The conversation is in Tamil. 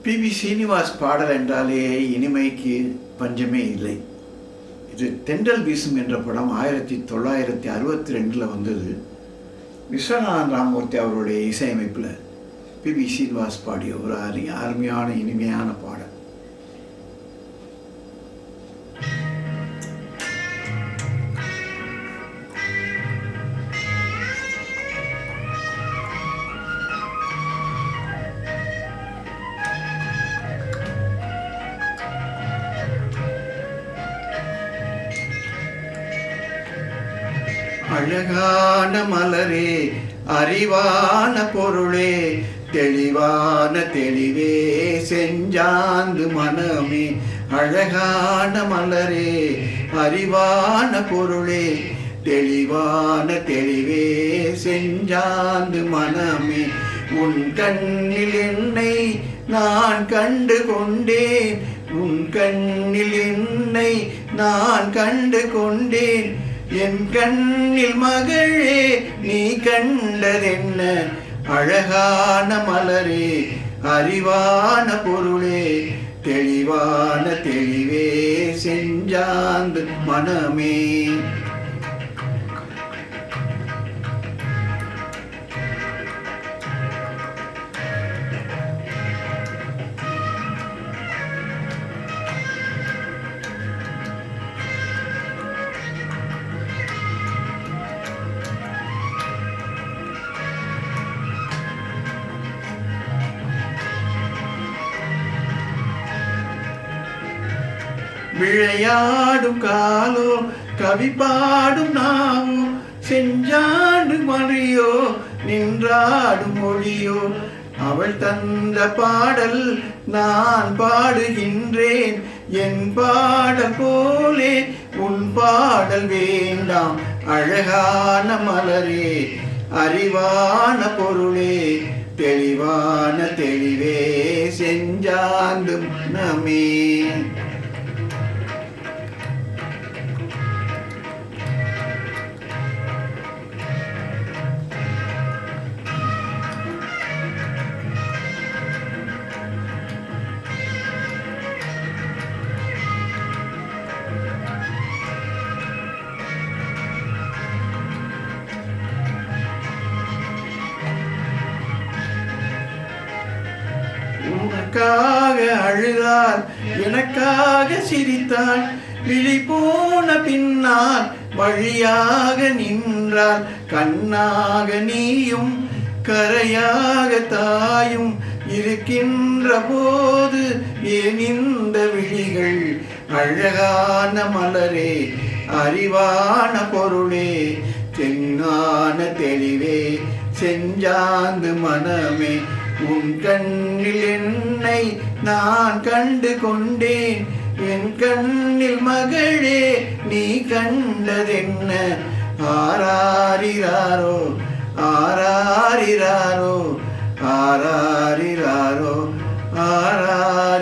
பி.பி. ஸ்ரீனிவாஸ் பாடல் என்றாலே இனிமைக்கு பஞ்சமே இல்லை. இது தென்றல் வீசும் என்ற படம் 1962 வந்தது. விஸ்வநாதன் ராமமூர்த்தி அவருடைய இசையமைப்பில் பி.பி. ஸ்ரீனிவாஸ் பாடிய ஒரு அருமையான இனிமையான பாடல். அழகான மலரே, அறிவான பொருளே, தெளிவான தெளிவே, செஞ்சாந்து மனமே. அழகான மலரே, அறிவான பொருளே, தெளிவான தெளிவே, செஞ்சாந்து மனமே. உன் கண்ணில் என்னை நான் கண்டு கொண்டேன், உன் கண்ணில் என்னை நான் கண்டு கொண்டேன். என் கண்ணில் மகளே நீ கண்டதென்ன? அழகான மலரே, அறிவான பொருளே, தெளிவான தெளிவே, செஞ்சாந்து மனமே. விளையாடும் காலோ, கவி பாடும் நாவோ, செஞ்சாண்டு மொழியோ, நின்றாடும் மொழியோ. அவள் தந்த பாடல் நான் பாடுகின்றேன். என் பாடல் போலே உன் பாடல் வேண்டாம். அழகான மலரே, அறிவான பொருளே, தெளிவான தெளிவே, செஞ்சாந்து மனமே. உனக்காக அழுதாள், எனக்காக சிரித்தாள், விழி போன பின்னால் வழியாக நின்றாள். கண்ணாக நீயும் கரையாக தாயும் இருக்கின்ற போது ஏன் இந்த விழிகள்? அழகான மலரே, அறிவான பொருளே, தென்னான தெளிவே, செஞ்சாந்து மனமே. உன் கண்ணில் என்னை நான் கண்டு கொண்டேன். என் கண்ணில் மகளே நீ கண்டதென்ன? ஆராரிராரோ, ஆராரிராரோ, ஆராரிராரோ, ஆராரி.